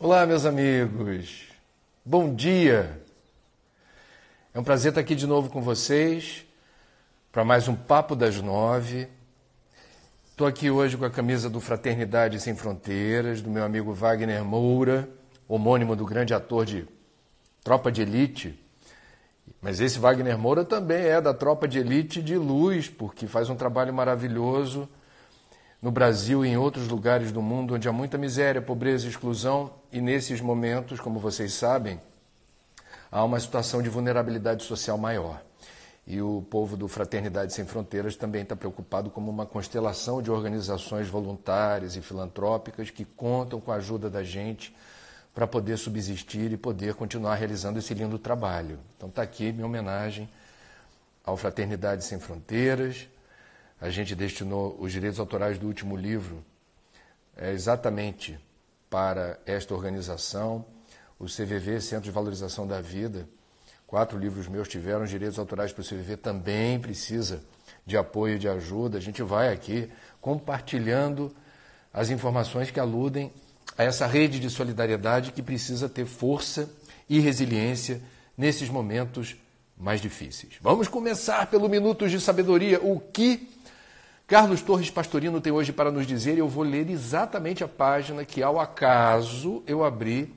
Olá, meus amigos. Bom dia. É um prazer estar aqui de novo com vocês para mais um Papo das 9. Estou aqui hoje com a camisa do Fraternidade Sem Fronteiras, do meu amigo Wagner Moura, homônimo do grande ator de Tropa de Elite. Mas esse Wagner Moura também é da Tropa de Elite de Luz, porque faz um trabalho maravilhoso no Brasil e em outros lugares do mundo onde há muita miséria, pobreza e exclusão, e nesses momentos, como vocês sabem, há uma situação de vulnerabilidade social maior. E o povo do Fraternidade Sem Fronteiras também está preocupado como uma constelação de organizações voluntárias e filantrópicas que contam com a ajuda da gente para poder subsistir e poder continuar realizando esse lindo trabalho. Então está aqui minha homenagem ao Fraternidade Sem Fronteiras. A gente destinou os direitos autorais do último livro exatamente para esta organização. O CVV, Centro de Valorização da Vida, 4 livros meus tiveram os direitos autorais para o CVV, também precisa de apoio e de ajuda. A gente vai aqui compartilhando as informações que aludem a essa rede de solidariedade que precisa ter força e resiliência nesses momentos mais difíceis. Vamos começar pelo Minutos de Sabedoria. O que Carlos Torres Pastorino tem hoje para nos dizer? Eu vou ler exatamente a página que, ao acaso, eu abri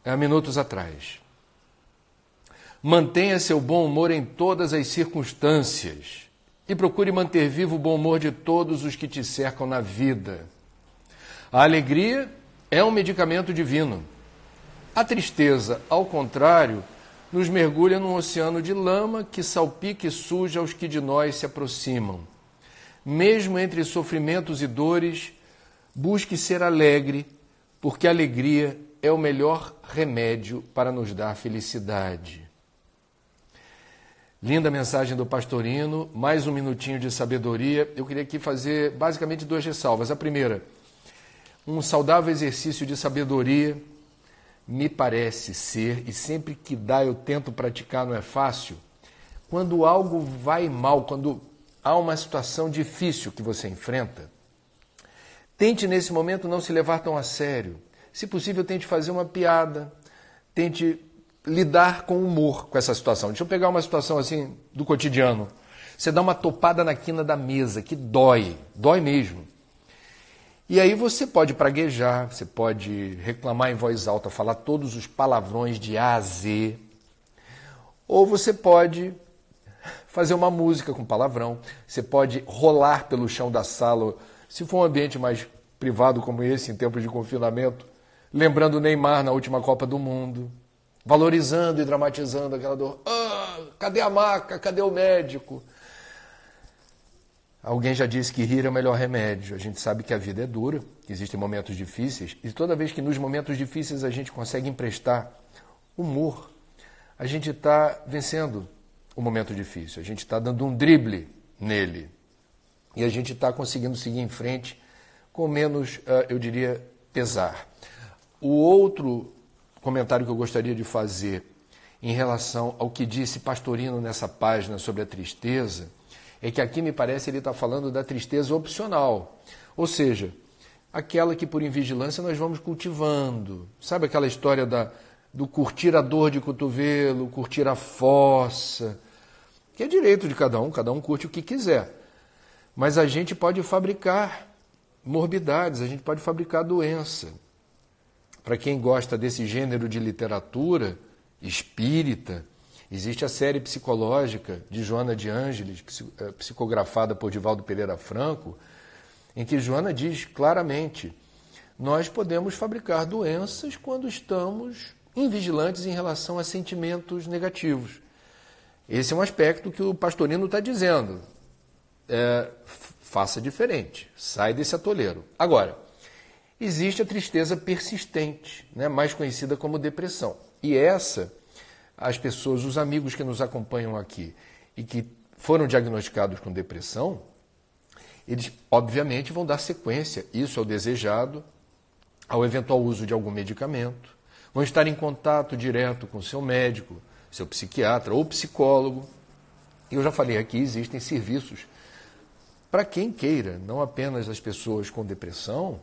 há minutos atrás. Mantenha seu bom humor em todas as circunstâncias e procure manter vivo o bom humor de todos os que te cercam na vida. A alegria é um medicamento divino. A tristeza, ao contrário, nos mergulha num oceano de lama que salpica e suja os que de nós se aproximam. Mesmo entre sofrimentos e dores, busque ser alegre, porque a alegria é o melhor remédio para nos dar felicidade. Linda mensagem do Pastorino, mais um minutinho de sabedoria. Eu queria aqui fazer basicamente 2 ressalvas. A primeira, um saudável exercício de sabedoria me parece ser, e sempre que dá eu tento praticar, não é fácil, quando algo vai mal, quando há uma situação difícil que você enfrenta, tente nesse momento não se levar tão a sério. Se possível, tente fazer uma piada, tente lidar com humor com essa situação. Deixa eu pegar uma situação assim do cotidiano. Você dá uma topada na quina da mesa, que dói mesmo. E aí você pode praguejar, você pode reclamar em voz alta, falar todos os palavrões de A a Z, ou você pode fazer uma música com palavrão, você pode rolar pelo chão da sala, se for um ambiente mais privado como esse, em tempos de confinamento, lembrando o Neymar na última Copa do Mundo, valorizando e dramatizando aquela dor. Cadê a maca? Cadê o médico? Alguém já disse que rir é o melhor remédio. A gente sabe que a vida é dura, que existem momentos difíceis, e toda vez que nos momentos difíceis a gente consegue emprestar humor, a gente está vencendo o momento difícil, a gente está dando um drible nele e a gente está conseguindo seguir em frente com menos, eu diria, pesar. O outro comentário que eu gostaria de fazer em relação ao que disse Pastorino nessa página sobre a tristeza é que aqui me parece ele está falando da tristeza opcional, ou seja, aquela que por invigilância nós vamos cultivando. Sabe aquela história do curtir a dor de cotovelo, curtir a fossa, que é direito de cada um curte o que quiser. Mas a gente pode fabricar morbidades, a gente pode fabricar doença. Para quem gosta desse gênero de literatura espírita, existe a série psicológica de Joana de Ângeles, psicografada por Divaldo Pereira Franco, em que Joana diz claramente: nós podemos fabricar doenças quando estamos invigilantes em relação a sentimentos negativos. Esse é um aspecto que o Pastorino está dizendo. Faça diferente, sai desse atoleiro. Agora, existe a tristeza persistente, né, mais conhecida como depressão. E essa, as pessoas, os amigos que nos acompanham aqui e que foram diagnosticados com depressão, eles obviamente vão dar sequência, isso é o desejado, ao eventual uso de algum medicamento, vão estar em contato direto com seu médico, seu psiquiatra ou psicólogo. Eu já falei aqui, existem serviços para quem queira, não apenas as pessoas com depressão,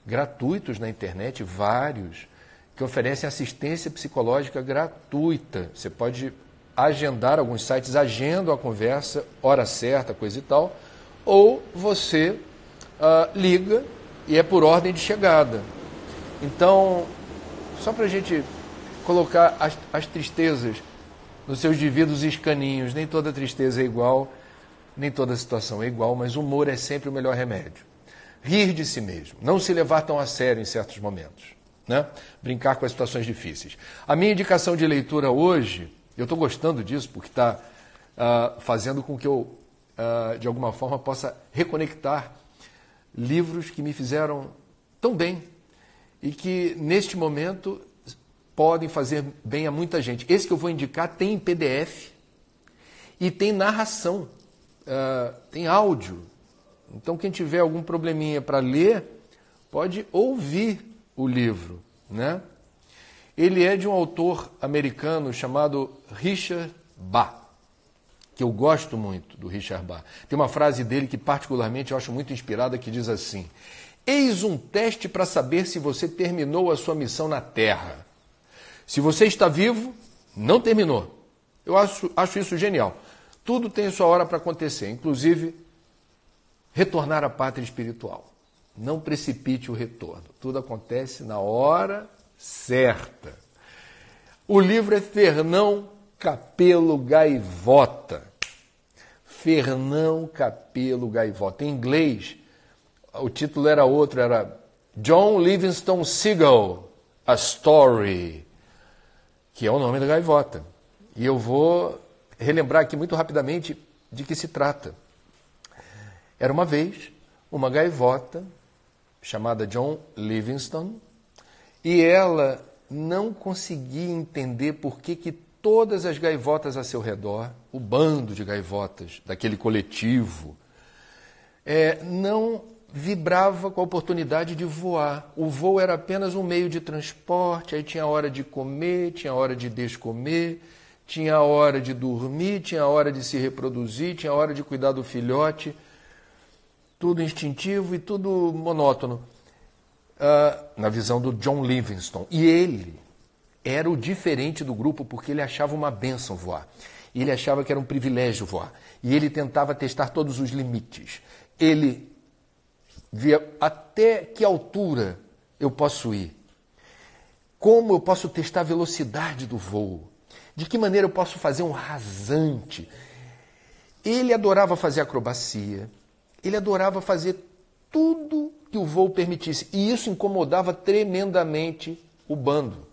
gratuitos na internet, vários, que oferecem assistência psicológica gratuita. Você pode agendar, alguns sites agendam a conversa, hora certa, coisa e tal, ou você liga e é por ordem de chegada. Então, só para a gente colocar as tristezas nos seus devidos escaninhos, nem toda tristeza é igual, nem toda situação é igual, mas o humor é sempre o melhor remédio. Rir de si mesmo, não se levar tão a sério em certos momentos, né? Brincar com as situações difíceis. A minha indicação de leitura hoje, eu estou gostando disso porque está fazendo com que eu, de alguma forma, possa reconectar livros que me fizeram tão bem e que, neste momento, podem fazer bem a muita gente. Esse que eu vou indicar tem em PDF e tem narração, tem áudio. Então, quem tiver algum probleminha para ler, pode ouvir o livro, né? Ele é de um autor americano chamado Richard Bach, que eu gosto muito do Richard Bach. Tem uma frase dele que particularmente eu acho muito inspirada, que diz assim: eis um teste para saber se você terminou a sua missão na Terra. Se você está vivo, não terminou. Eu acho isso genial. Tudo tem sua hora para acontecer, inclusive retornar à pátria espiritual. Não precipite o retorno. Tudo acontece na hora certa. O livro é Fernão Capelo Gaivota. Fernão Capelo Gaivota. Em inglês, o título era outro, era John Livingston Seagull, A Story, que é o nome da gaivota. E eu vou relembrar aqui muito rapidamente de que se trata. Era uma vez uma gaivota chamada John Livingston, e ela não conseguia entender por que todas as gaivotas a seu redor, o bando de gaivotas daquele coletivo, não vibrava com a oportunidade de voar. O voo era apenas um meio de transporte, aí tinha hora de comer, tinha hora de descomer, tinha hora de dormir, tinha hora de se reproduzir, tinha hora de cuidar do filhote, tudo instintivo e tudo monótono, na visão do John Livingston. E ele era o diferente do grupo porque ele achava uma bênção voar. E ele achava que era um privilégio voar. E ele tentava testar todos os limites. Ele via até que altura eu posso ir. Como eu posso testar a velocidade do voo. De que maneira eu posso fazer um rasante. Ele adorava fazer acrobacia. Ele adorava fazer tudo que o voo permitisse. E isso incomodava tremendamente o bando,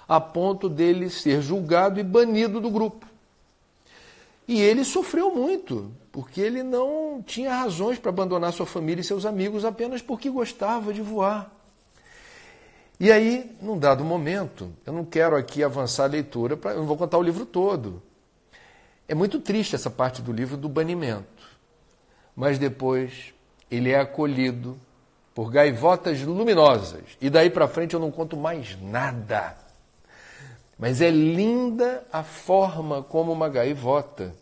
a ponto dele ser julgado e banido do grupo. E ele sofreu muito, porque ele não tinha razões para abandonar sua família e seus amigos apenas porque gostava de voar. E aí, num dado momento, eu não quero aqui avançar a leitura, eu não vou contar o livro todo. É muito triste essa parte do livro do banimento. Mas depois ele é acolhido por gaivotas luminosas. E daí para frente eu não conto mais nada. Mas é linda a forma como uma gaivota,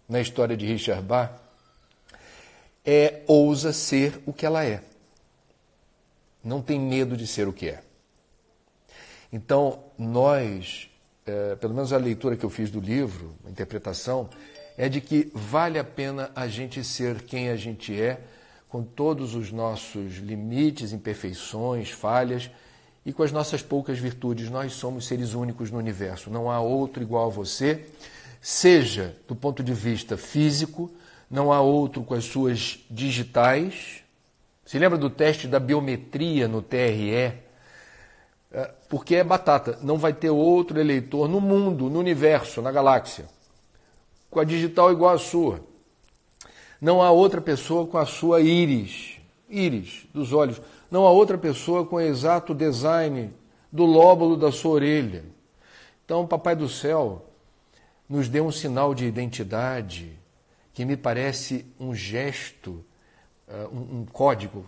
na história de Richard Bach, ousa ser o que ela é. Não tem medo de ser o que é. Então, nós, pelo menos a leitura que eu fiz do livro, a interpretação, é de que vale a pena a gente ser quem a gente é, com todos os nossos limites, imperfeições, falhas, e com as nossas poucas virtudes. Nós somos seres únicos no universo, não há outro igual a você, seja do ponto de vista físico, não há outro com as suas digitais. Se lembra do teste da biometria no TRE? Porque é batata, não vai ter outro eleitor no mundo, no universo, na galáxia, com a digital igual à sua. Não há outra pessoa com a sua íris dos olhos. Não há outra pessoa com o exato design do lóbulo da sua orelha. Então, o Papai do Céu nos deu um sinal de identidade que me parece um gesto, um código,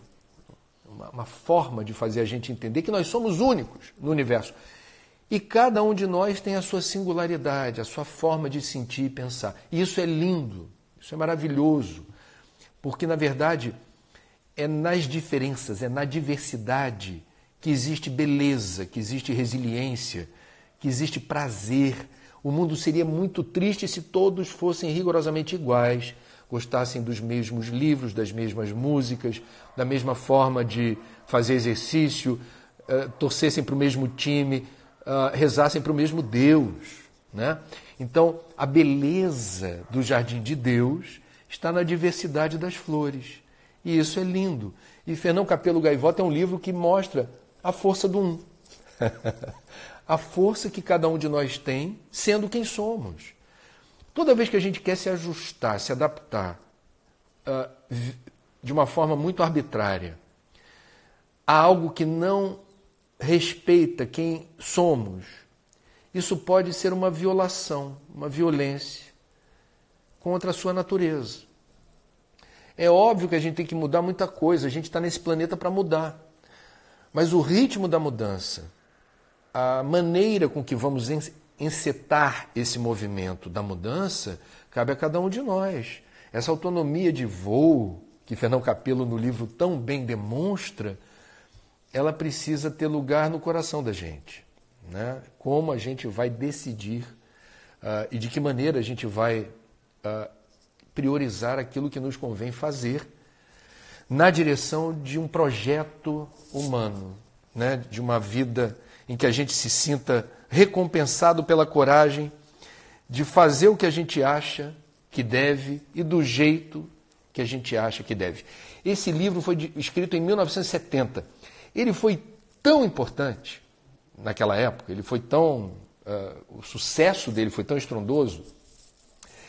uma forma de fazer a gente entender que nós somos únicos no universo. E cada um de nós tem a sua singularidade, a sua forma de sentir e pensar. E isso é lindo, isso é maravilhoso, porque, na verdade, é nas diferenças, é na diversidade que existe beleza, que existe resiliência, que existe prazer. O mundo seria muito triste se todos fossem rigorosamente iguais, gostassem dos mesmos livros, das mesmas músicas, da mesma forma de fazer exercício, torcessem para o mesmo time, rezassem para o mesmo Deus, né? Então, a beleza do jardim de Deus está na diversidade das flores. E isso é lindo. E Fernão Cappelo Gaivota é um livro que mostra a força do um. A força que cada um de nós tem, sendo quem somos. Toda vez que a gente quer se ajustar, se adaptar de uma forma muito arbitrária a algo que não respeita quem somos, isso pode ser uma violação, uma violência contra a sua natureza. É óbvio que a gente tem que mudar muita coisa, a gente está nesse planeta para mudar. Mas o ritmo da mudança, a maneira com que vamos encetar esse movimento da mudança, cabe a cada um de nós. Essa autonomia de voo, que Fernão Cappelo no livro tão bem demonstra, ela precisa ter lugar no coração da gente, né? Como a gente vai decidir e de que maneira a gente vai priorizar aquilo que nos convém fazer na direção de um projeto humano, né? De uma vida em que a gente se sinta recompensado pela coragem de fazer o que a gente acha que deve e do jeito que a gente acha que deve. Esse livro foi escrito em 1970. Ele foi tão importante naquela época, ele foi tão... o sucesso dele foi tão estrondoso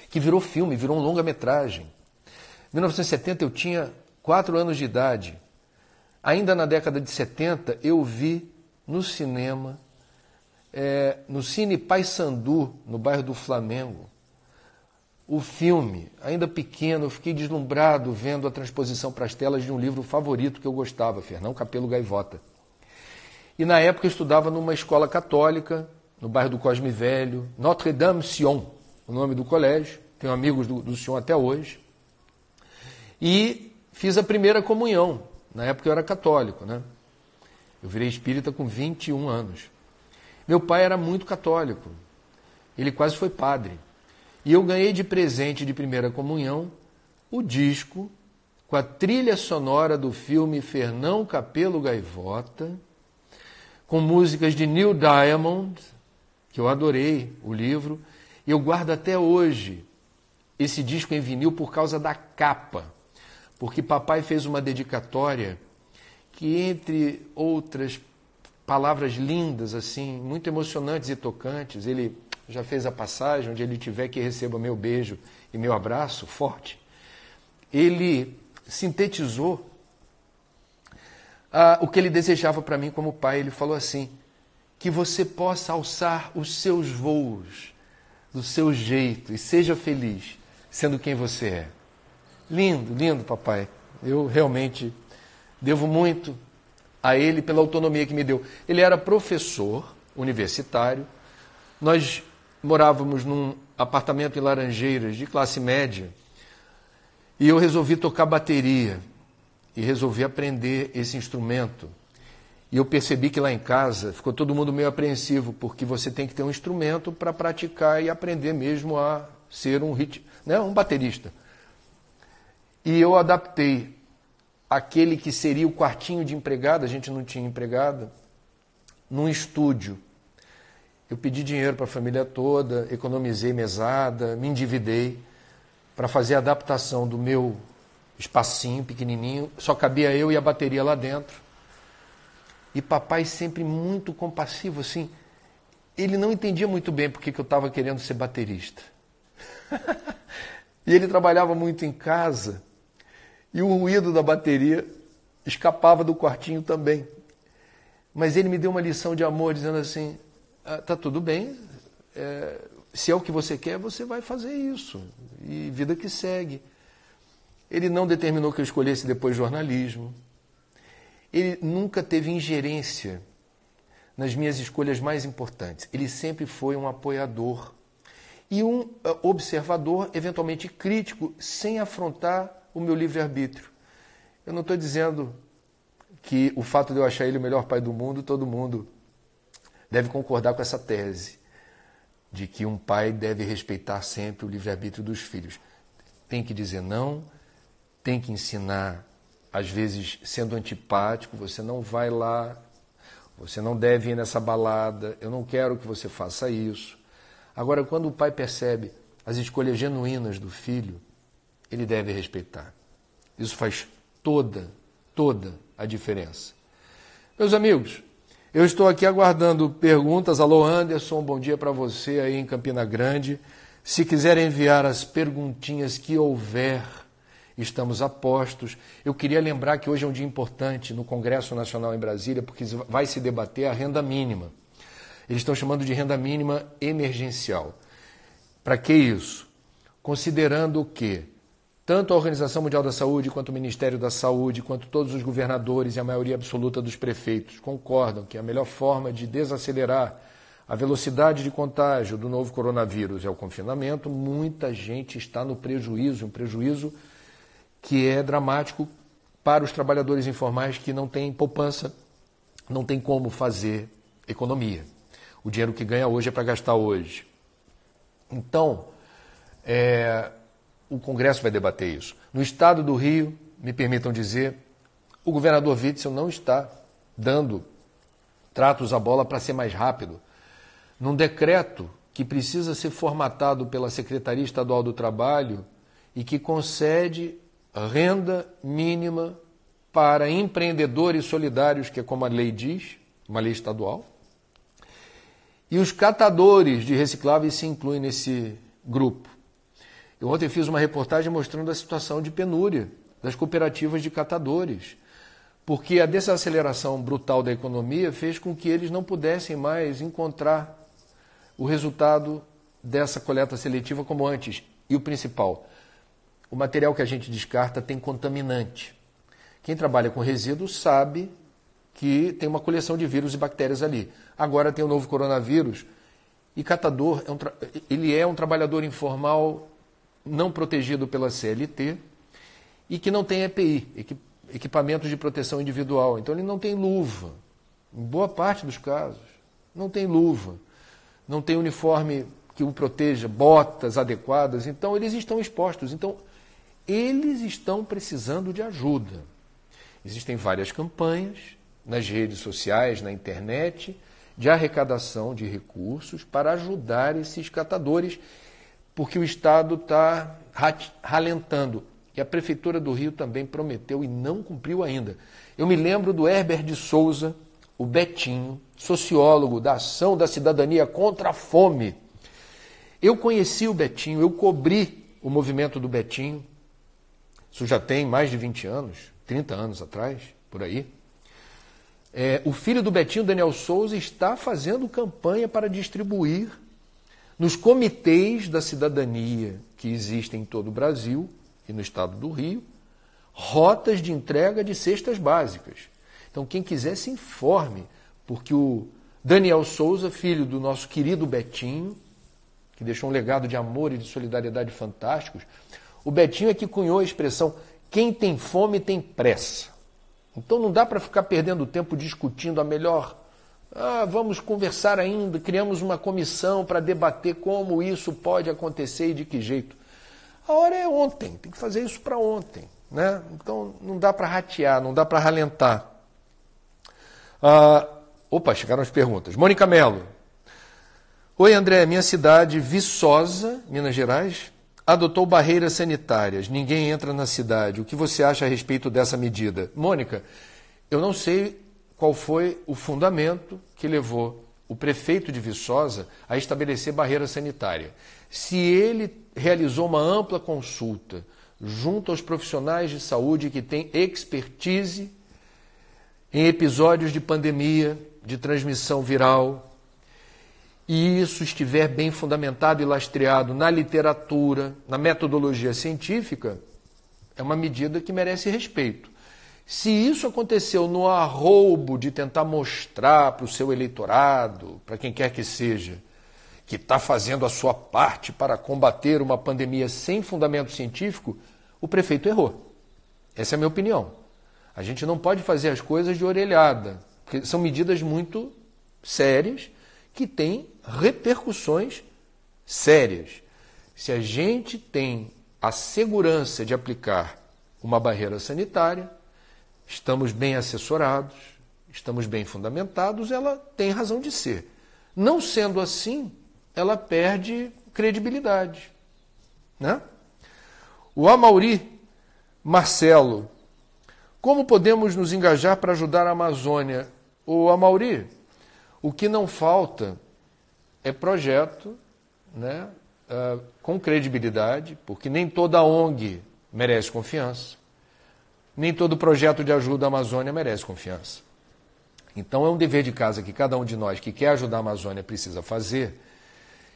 que virou filme, virou um longa-metragem. Em 1970 eu tinha 4 anos de idade. Ainda na década de 70 eu vi no cinema, no Cine Paissandu, no bairro do Flamengo, o filme. Ainda pequeno, eu fiquei deslumbrado vendo a transposição para as telas de um livro favorito que eu gostava, Fernão Cappelo Gaivota. E na época eu estudava numa escola católica, no bairro do Cosme Velho, Notre Dame Sion, o nome do colégio, tenho amigos do Sion até hoje, e fiz a primeira comunhão. Na época eu era católico, né? Eu virei espírita com 21 anos. Meu pai era muito católico. Ele quase foi padre. E eu ganhei de presente de primeira comunhão o disco com a trilha sonora do filme Fernão Cappelo Gaivota, com músicas de Neil Diamond, que eu adorei o livro, e eu guardo até hoje esse disco em vinil por causa da capa, porque papai fez uma dedicatória que, entre outras palavras lindas, assim, muito emocionantes e tocantes, ele já fez a passagem, onde ele tiver que receba meu beijo e meu abraço forte, ele sintetizou o que ele desejava para mim como pai. Ele falou assim: que você possa alçar os seus voos do seu jeito e seja feliz sendo quem você é. Lindo, lindo, papai. Eu realmente devo muito a ele pela autonomia que me deu. Ele era professor universitário. Nós morávamos num apartamento em Laranjeiras, de classe média, e eu resolvi tocar bateria e resolvi aprender esse instrumento. E eu percebi que lá em casa ficou todo mundo meio apreensivo, porque você tem que ter um instrumento para praticar e aprender mesmo a ser um baterista. E eu adaptei aquele que seria o quartinho de empregada, a gente não tinha empregada, num estúdio. Eu pedi dinheiro para a família toda, economizei mesada, me endividei para fazer a adaptação do meu espacinho pequenininho, só cabia eu e a bateria lá dentro. E papai sempre muito compassivo, assim, ele não entendia muito bem porque que eu estava querendo ser baterista. E ele trabalhava muito em casa, e o ruído da bateria escapava do quartinho também. Mas ele me deu uma lição de amor, dizendo assim: tá tudo bem, se é o que você quer, você vai fazer isso, e vida que segue. Ele não determinou que eu escolhesse depois jornalismo. Ele nunca teve ingerência nas minhas escolhas mais importantes. Ele sempre foi um apoiador e um observador, eventualmente crítico, sem afrontar o meu livre-arbítrio. Eu não estou dizendo que o fato de eu achar ele o melhor pai do mundo, todo mundo deve concordar com essa tese de que um pai deve respeitar sempre o livre-arbítrio dos filhos. Tem que dizer não, tem que ensinar, às vezes sendo antipático, você não vai lá, você não deve ir nessa balada, eu não quero que você faça isso. Agora, quando o pai percebe as escolhas genuínas do filho, ele deve respeitar. Isso faz toda a diferença. Meus amigos, eu estou aqui aguardando perguntas. Alô, Anderson, bom dia para você aí em Campina Grande. Se quiser enviar as perguntinhas que houver, estamos a postos. Eu queria lembrar que hoje é um dia importante no Congresso Nacional em Brasília, porque vai se debater a renda mínima. Eles estão chamando de renda mínima emergencial. Para que isso? Considerando que tanto a Organização Mundial da Saúde, quanto o Ministério da Saúde, quanto todos os governadores e a maioria absoluta dos prefeitos concordam que a melhor forma de desacelerar a velocidade de contágio do novo coronavírus é o confinamento. Muita gente está no prejuízo, um prejuízo que é dramático para os trabalhadores informais que não têm poupança, não tem como fazer economia. O dinheiro que ganha hoje é para gastar hoje. Então, o Congresso vai debater isso. No estado do Rio, me permitam dizer, o governador Witzel não está dando tratos à bola para ser mais rápido. Num decreto que precisa ser formatado pela Secretaria Estadual do Trabalho e que concede renda mínima para empreendedores solidários, que é como a lei diz, uma lei estadual, e os catadores de recicláveis se incluem nesse grupo. Eu ontem fiz uma reportagem mostrando a situação de penúria das cooperativas de catadores, porque a desaceleração brutal da economia fez com que eles não pudessem mais encontrar o resultado dessa coleta seletiva como antes. E o principal, o material que a gente descarta tem contaminante. Quem trabalha com resíduos sabe que tem uma coleção de vírus e bactérias ali. Agora tem o novo coronavírus e catador ele é um trabalhador informal não protegido pela CLT e que não tem EPI, equipamentos de proteção individual. Então ele não tem luva, em boa parte dos casos. Não tem luva, não tem uniforme que o proteja, botas adequadas. Então eles estão expostos. Então eles estão precisando de ajuda. Existem várias campanhas nas redes sociais, na internet, de arrecadação de recursos para ajudar esses catadores, porque o Estado está ralentando. E a Prefeitura do Rio também prometeu e não cumpriu ainda. Eu me lembro do Herbert de Souza, o Betinho, sociólogo da Ação da Cidadania contra a Fome. Eu conheci o Betinho, eu cobri o movimento do Betinho. Isso já tem mais de 20 anos, 30 anos atrás, por aí. O filho do Betinho, Daniel Souza, está fazendo campanha para distribuir nos comitês da cidadania que existem em todo o Brasil e no estado do Rio, rotas de entrega de cestas básicas. Então, quem quiser se informe, porque o Daniel Souza, filho do nosso querido Betinho, que deixou um legado de amor e de solidariedade fantásticos, o Betinho é que cunhou a expressão quem tem fome tem pressa. Então não dá para ficar perdendo tempo discutindo a melhor... vamos conversar ainda, criamos uma comissão para debater como isso pode acontecer e de que jeito. A hora é ontem, tem que fazer isso para ontem, né? Então não dá para ratear, não dá para ralentar. Chegaram as perguntas. Mônica Mello. Oi, André, minha cidade, Viçosa, Minas Gerais, adotou barreiras sanitárias. Ninguém entra na cidade. O que você acha a respeito dessa medida? Mônica, eu não sei qual foi o fundamento que levou o prefeito de Viçosa a estabelecer barreira sanitária. Se ele realizou uma ampla consulta junto aos profissionais de saúde que têm expertise em episódios de pandemia, de transmissão viral, e isso estiver bem fundamentado e lastreado na literatura, na metodologia científica, é uma medida que merece respeito. Se isso aconteceu no arroubo de tentar mostrar para o seu eleitorado, para quem quer que seja, que está fazendo a sua parte para combater uma pandemia sem fundamento científico, o prefeito errou. Essa é a minha opinião. A gente não pode fazer as coisas de orelhada, porque são medidas muito sérias que têm repercussões sérias. Se a gente tem a segurança de aplicar uma barreira sanitária, estamos bem assessorados, estamos bem fundamentados, ela tem razão de ser. Não sendo assim, ela perde credibilidade, né? O Amauri Marcelo: como podemos nos engajar para ajudar a Amazônia? O Amauri, o que não falta é projeto, né, com credibilidade, porque nem toda ONG merece confiança, nem todo projeto de ajuda à Amazônia merece confiança. Então é um dever de casa que cada um de nós que quer ajudar a Amazônia precisa fazer,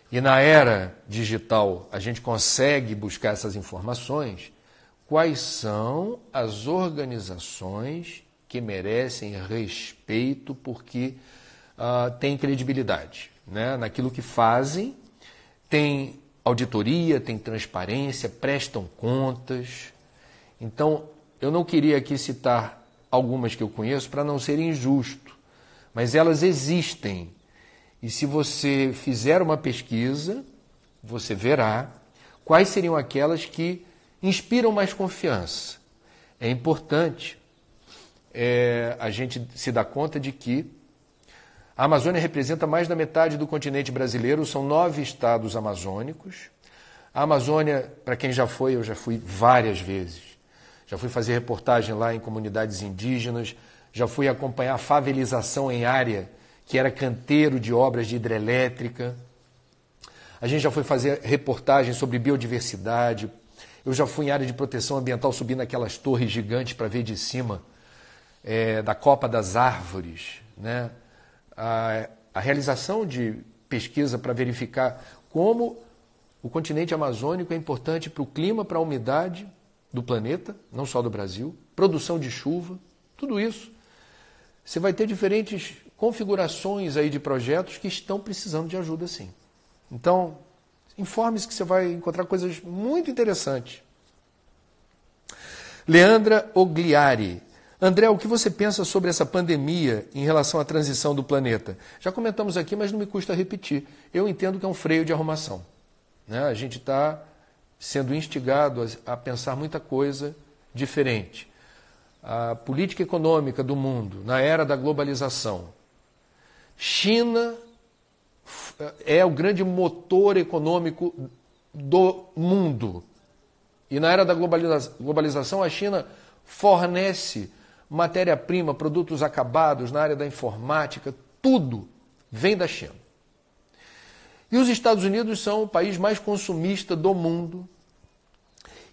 e na era digital a gente consegue buscar essas informações. Quais são as organizações que merecem respeito porque têm credibilidade, né, naquilo que fazem, tem auditoria, tem transparência, prestam contas. Então, eu não queria aqui citar algumas que eu conheço para não ser injusto, mas elas existem. E se você fizer uma pesquisa, você verá quais seriam aquelas que inspiram mais confiança. É importante a gente se dar conta de que a Amazônia representa mais da metade do continente brasileiro, são 9 estados amazônicos. A Amazônia, para quem já foi, eu já fui várias vezes. Já fui fazer reportagem lá em comunidades indígenas, já fui acompanhar a favelização em área que era canteiro de obras de hidrelétrica. A gente já foi fazer reportagem sobre biodiversidade. Eu já fui em área de proteção ambiental, subindo aquelas torres gigantes para ver de cima da copa das árvores, né? A realização de pesquisa para verificar como o continente amazônico é importante para o clima, para a umidade do planeta, não só do Brasil, produção de chuva, tudo isso. Você vai ter diferentes configurações aí de projetos que estão precisando de ajuda, sim. Então, informe-se que você vai encontrar coisas muito interessantes. Leandra Ogliari: André, o que você pensa sobre essa pandemia em relação à transição do planeta? Já comentamos aqui, mas não me custa repetir. Eu entendo que é um freio de arrumação, né? A gente está sendo instigado a pensar muita coisa diferente. A política econômica do mundo, na era da globalização. China é o grande motor econômico do mundo. E na era da globalização, a China fornece matéria-prima, produtos acabados na área da informática, tudo vem da China. E os Estados Unidos são o país mais consumista do mundo.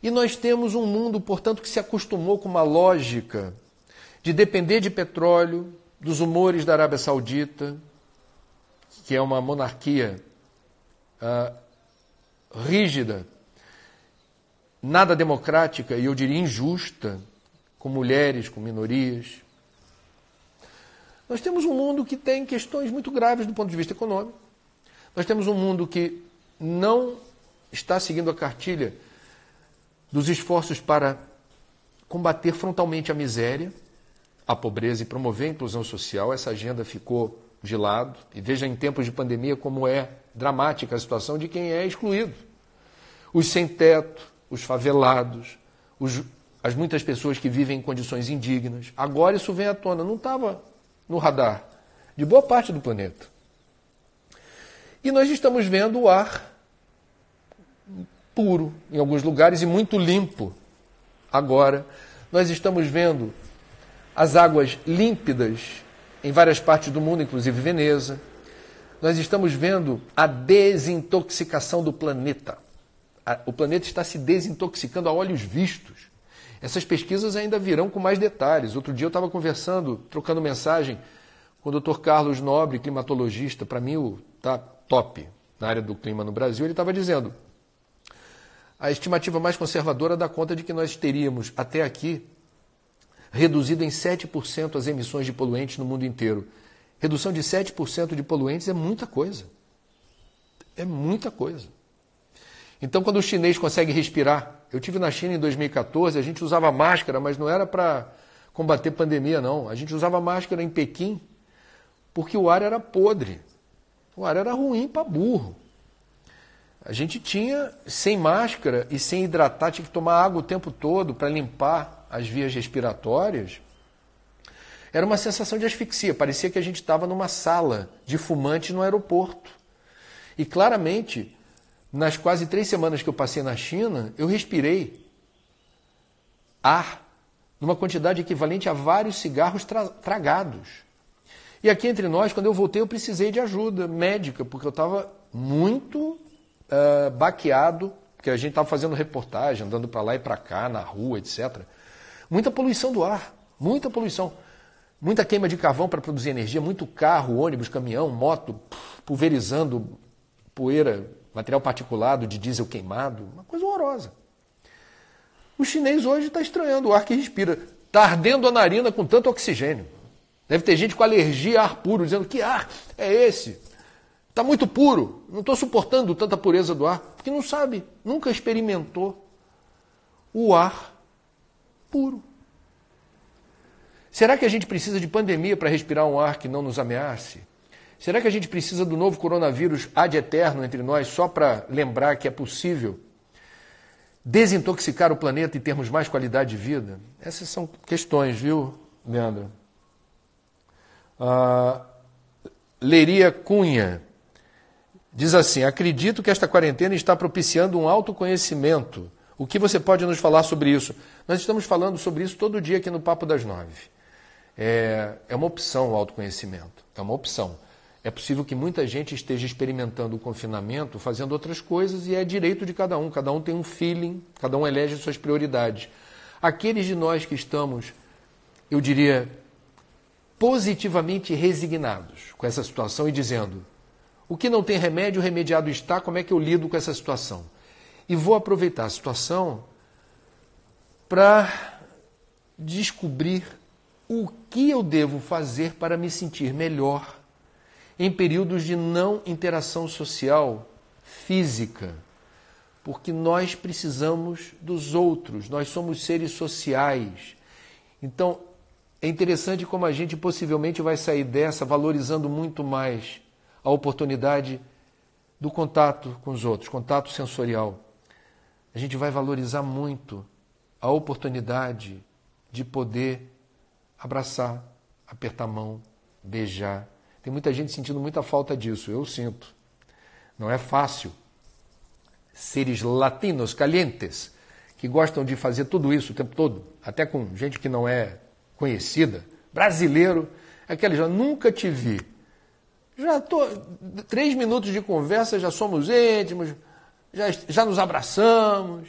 E nós temos um mundo, portanto, que se acostumou com uma lógica de depender de petróleo, dos humores da Arábia Saudita, que é uma monarquia rígida, nada democrática e eu diria injusta, com mulheres, com minorias. Nós temos um mundo que tem questões muito graves do ponto de vista econômico. Nós temos um mundo que não está seguindo a cartilha dos esforços para combater frontalmente a miséria, a pobreza e promover a inclusão social. Essa agenda ficou de lado. E veja em tempos de pandemia como é dramática a situação de quem é excluído. Os sem-teto, os favelados, as muitas pessoas que vivem em condições indignas. Agora isso vem à tona, não estava no radar de boa parte do planeta. E nós estamos vendo o ar puro em alguns lugares e muito limpo agora. Nós estamos vendo as águas límpidas em várias partes do mundo, inclusive Veneza. Nós estamos vendo a desintoxicação do planeta. O planeta está se desintoxicando a olhos vistos. Essas pesquisas ainda virão com mais detalhes. Outro dia eu estava conversando, trocando mensagem com o Dr. Carlos Nobre, climatologista, para mim está top na área do clima no Brasil. Ele estava dizendo, a estimativa mais conservadora dá conta de que nós teríamos, até aqui, reduzido em 7% as emissões de poluentes no mundo inteiro. Redução de 7% de poluentes é muita coisa. É muita coisa. Então, quando o chinês consegue respirar, eu estive na China em 2014, a gente usava máscara, mas não era para combater pandemia, não. A gente usava máscara em Pequim porque o ar era podre. O ar era ruim para burro. A gente tinha, sem máscara e sem hidratar, tinha que tomar água o tempo todo para limpar as vias respiratórias. Era uma sensação de asfixia. Parecia que a gente estava numa sala de fumantes no aeroporto. E claramente, nas quase 3 semanas que eu passei na China, eu respirei ar numa quantidade equivalente a vários cigarros tragados. E aqui entre nós, quando eu voltei, eu precisei de ajuda médica, porque eu estava muito baqueado, porque a gente estava fazendo reportagem, andando para lá e para cá, na rua, etc. Muita poluição do ar, muita poluição. Muita queima de carvão para produzir energia, muito carro, ônibus, caminhão, moto, pulverizando poeira, material particulado de diesel queimado, uma coisa horrorosa. O chinês hoje está estranhando o ar que respira. Está ardendo a narina com tanto oxigênio. Deve ter gente com alergia a ar puro, dizendo que ar é esse? Está muito puro, não estou suportando tanta pureza do ar, porque não sabe, nunca experimentou o ar puro. Será que a gente precisa de pandemia para respirar um ar que não nos ameace? Será que a gente precisa do novo coronavírus ad eterno entre nós só para lembrar que é possível desintoxicar o planeta e termos mais qualidade de vida? Essas são questões, viu, Leandro? Leria Cunha diz assim: acredito que esta quarentena está propiciando um autoconhecimento. O que você pode nos falar sobre isso? Nós estamos falando sobre isso todo dia aqui no Papo das 9. É uma opção o autoconhecimento, é uma opção. É possível que muita gente esteja experimentando o confinamento, fazendo outras coisas, e é direito de cada um tem um feeling, cada um elege suas prioridades. Aqueles de nós que estamos, eu diria, positivamente resignados com essa situação e dizendo: o que não tem remédio, remediado está, como é que eu lido com essa situação? E vou aproveitar a situação para descobrir o que eu devo fazer para me sentir melhor em períodos de não interação social física, porque nós precisamos dos outros, nós somos seres sociais. Então, é interessante como a gente possivelmente vai sair dessa valorizando muito mais a oportunidade do contato com os outros, contato sensorial. A gente vai valorizar muito a oportunidade de poder abraçar, apertar a mão, beijar. Tem muita gente sentindo muita falta disso, eu sinto. Não é fácil. Seres latinos calientes, que gostam de fazer tudo isso o tempo todo, até com gente que não é conhecida, brasileiro, aquele já nunca te vi. 3 minutos de conversa, já somos íntimos, já nos abraçamos.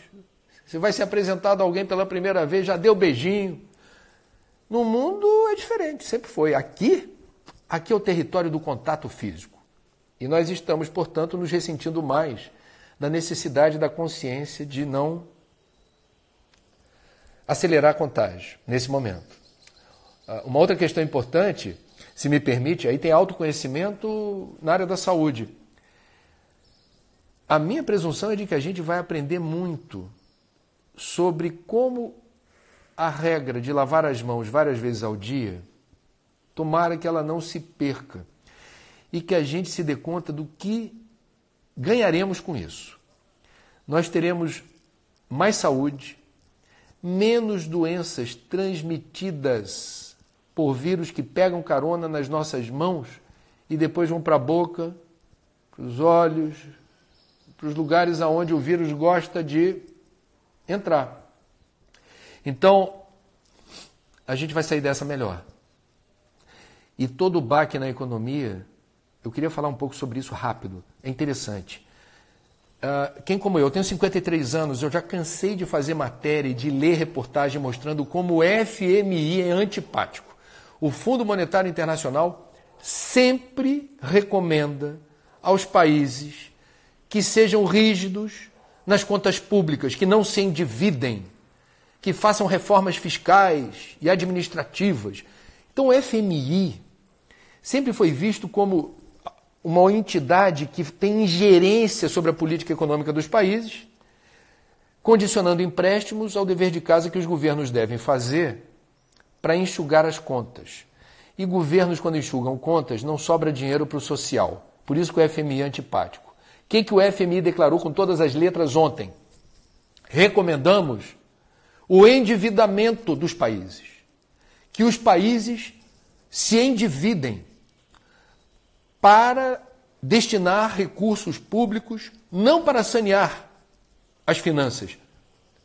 Você vai ser apresentado a alguém pela primeira vez, já deu beijinho. No mundo é diferente, sempre foi. Aqui é o território do contato físico. E nós estamos, portanto, nos ressentindo mais da necessidade da consciência de não acelerar a contágio nesse momento. Uma outra questão importante, se me permite, aí tem autoconhecimento na área da saúde. A minha presunção é de que a gente vai aprender muito sobre como a regra de lavar as mãos várias vezes ao dia, tomara que ela não se perca e que a gente se dê conta do que ganharemos com isso. Nós teremos mais saúde, menos doenças transmitidas por vírus que pegam carona nas nossas mãos e depois vão para a boca, para os olhos, para os lugares aonde o vírus gosta de entrar. Então, a gente vai sair dessa melhor. E todo o baque na economia, eu queria falar um pouco sobre isso rápido, é interessante. Quem como eu tenho 53 anos, eu já cansei de fazer matéria e de ler reportagem mostrando como o FMI é antipático. O Fundo Monetário Internacional sempre recomenda aos países que sejam rígidos nas contas públicas, que não se endividem, que façam reformas fiscais e administrativas. Então o FMI sempre foi visto como uma entidade que tem ingerência sobre a política econômica dos países, condicionando empréstimos ao dever de casa que os governos devem fazer para enxugar as contas. E governos, quando enxugam contas, não sobra dinheiro para o social. Por isso que o FMI é antipático. O que o FMI declarou com todas as letras ontem? Recomendamos o endividamento dos países. Que os países se endividem para destinar recursos públicos, não para sanear as finanças,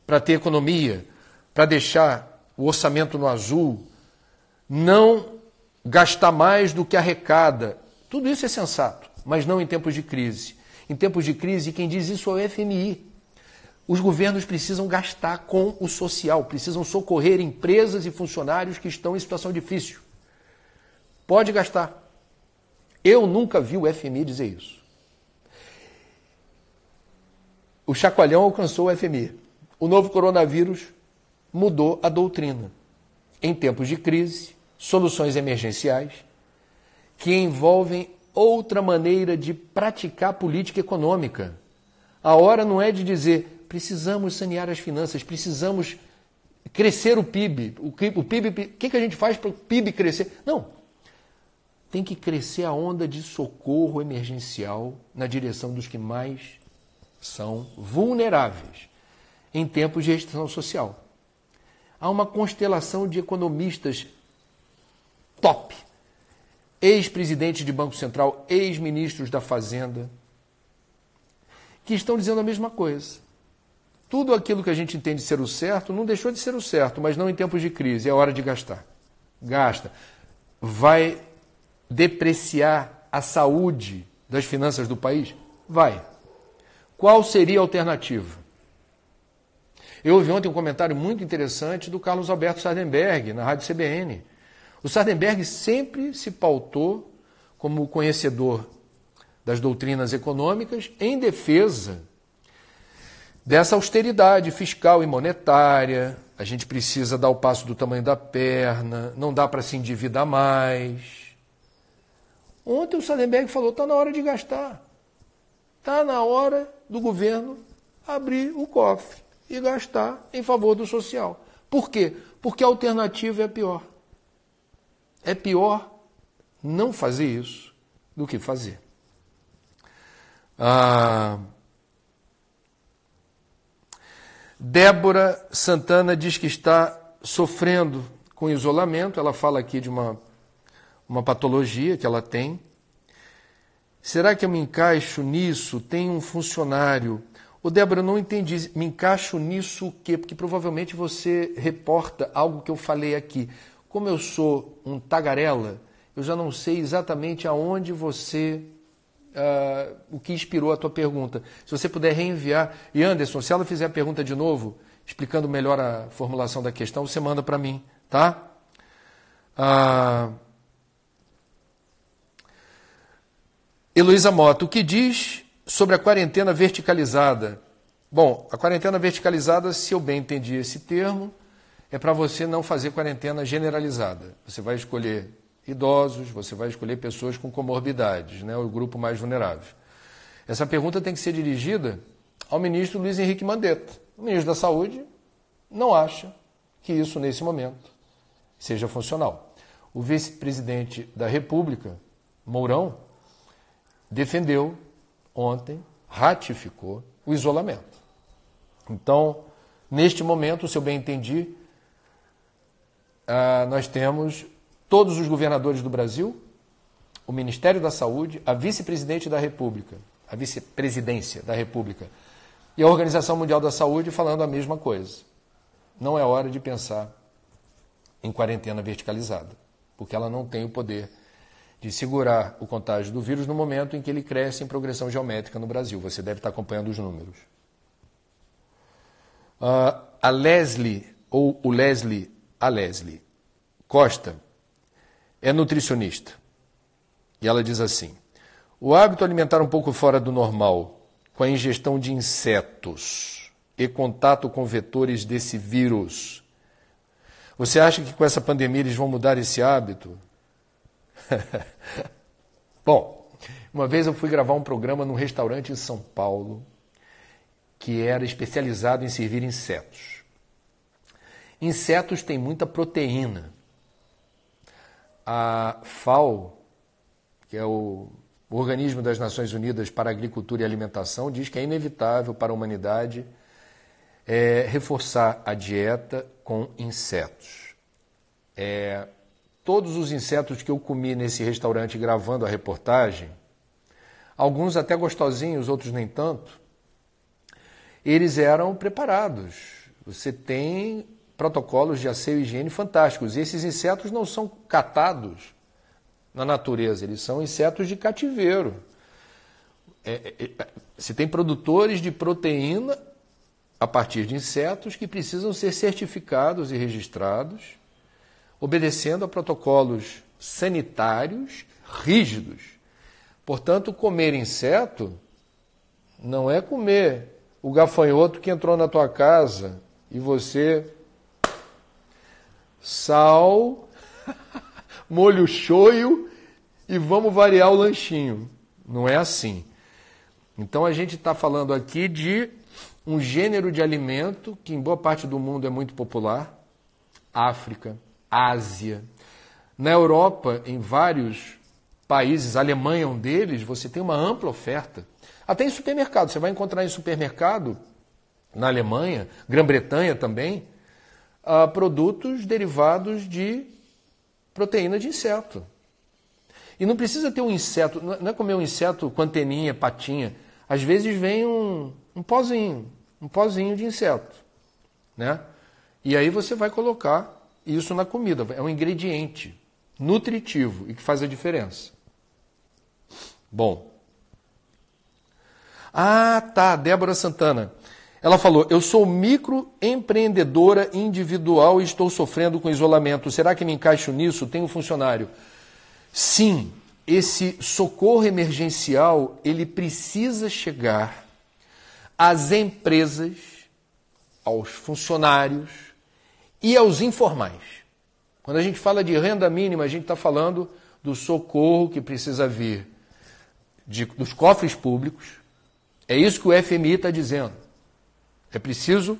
para ter economia, para deixar o orçamento no azul, não gastar mais do que arrecada. Tudo isso é sensato, mas não em tempos de crise. Em tempos de crise, quem diz isso é o FMI. Os governos precisam gastar com o social, precisam socorrer empresas e funcionários que estão em situação difícil. Pode gastar. Eu nunca vi o FMI dizer isso. O chacoalhão alcançou o FMI. O novo coronavírus mudou a doutrina. Em tempos de crise, soluções emergenciais que envolvem outra maneira de praticar política econômica. A hora não é de dizer precisamos sanear as finanças, precisamos crescer o PIB. O que a gente faz para o PIB crescer? Não. Tem que crescer a onda de socorro emergencial na direção dos que mais são vulneráveis em tempos de restrição social. Há uma constelação de economistas top, ex-presidentes de Banco Central, ex-ministros da Fazenda, que estão dizendo a mesma coisa. Tudo aquilo que a gente entende ser o certo não deixou de ser o certo, mas não em tempos de crise. É hora de gastar. Gasta. Vai depreciar a saúde das finanças do país? Vai. Qual seria a alternativa? Eu ouvi ontem um comentário muito interessante do Carlos Alberto Sardenberg, na Rádio CBN. O Sardenberg sempre se pautou como conhecedor das doutrinas econômicas em defesa dessa austeridade fiscal e monetária. A gente precisa dar o passo do tamanho da perna, não dá para se endividar mais. Ontem o Sardenberg falou, está na hora de gastar. Está na hora do governo abrir o cofre e gastar em favor do social. Por quê? Porque a alternativa é pior. É pior não fazer isso do que fazer. Débora Santana diz que está sofrendo com isolamento. Ela fala aqui de uma patologia que ela tem. Será que eu me encaixo nisso? Tem um funcionário. Ô Débora, eu não entendi. Me encaixo nisso o quê? Porque provavelmente você reporta algo que eu falei aqui. Como eu sou um tagarela, eu já não sei exatamente aonde você... o que inspirou a tua pergunta. Se você puder reenviar. E Anderson, se ela fizer a pergunta de novo, explicando melhor a formulação da questão, você manda para mim, tá? Heloísa Mota, o que diz sobre a quarentena verticalizada? Bom, a quarentena verticalizada, se eu bem entendi esse termo, é para você não fazer quarentena generalizada. Você vai escolher idosos, você vai escolher pessoas com comorbidades, né, o grupo mais vulnerável. Essa pergunta tem que ser dirigida ao ministro Luiz Henrique Mandetta. O ministro da Saúde não acha que isso, nesse momento, seja funcional. O vice-presidente da República, Mourão, defendeu ontem, ratificou o isolamento. Então, neste momento, se eu bem entendi, nós temos todos os governadores do Brasil, o Ministério da Saúde, a vice-presidente da República, a vice-presidência da República e a Organização Mundial da Saúde falando a mesma coisa. Não é hora de pensar em quarentena verticalizada, porque ela não tem o poder de segurar o contágio do vírus no momento em que ele cresce em progressão geométrica no Brasil. Você deve estar acompanhando os números. A Leslie Costa é nutricionista. E ela diz assim: o hábito alimentar um pouco fora do normal, com a ingestão de insetos e contato com vetores desse vírus, você acha que com essa pandemia eles vão mudar esse hábito? Bom, uma vez eu fui gravar um programa num restaurante em São Paulo que era especializado em servir insetos. Insetos têm muita proteína. A FAO, que é o Organismo das Nações Unidas para a Agricultura e Alimentação, diz que é inevitável para a humanidade reforçar a dieta com insetos. Todos os insetos que eu comi nesse restaurante gravando a reportagem, alguns até gostosinhos, outros nem tanto, eles eram preparados. Você tem protocolos de asseio e higiene fantásticos. E esses insetos não são catados na natureza, eles são insetos de cativeiro. Você tem produtores de proteína a partir de insetos que precisam ser certificados e registrados, obedecendo a protocolos sanitários rígidos. Portanto, comer inseto não é comer o gafanhoto que entrou na tua casa e você... sal, molho shoyu e vamos variar o lanchinho. Não é assim. Então a gente está falando aqui de um gênero de alimento que em boa parte do mundo é muito popular. África, Ásia. Na Europa, em vários países, a Alemanha é um deles, você tem uma ampla oferta. Até em supermercado. Você vai encontrar em supermercado, na Alemanha, Grã-Bretanha também, produtos derivados de proteína de inseto. E não precisa ter um inseto, não é comer um inseto com anteninha, patinha. Às vezes vem um pozinho de inseto, né? E aí você vai colocar isso na comida. É um ingrediente nutritivo e que faz a diferença. Bom. Débora Santana. Ela falou, eu sou microempreendedora individual e estou sofrendo com isolamento. Será que me encaixo nisso? Tenho funcionário. Sim, esse socorro emergencial, ele precisa chegar às empresas, aos funcionários e aos informais. Quando a gente fala de renda mínima, a gente está falando do socorro que precisa vir dos cofres públicos. É isso que o FMI está dizendo. É preciso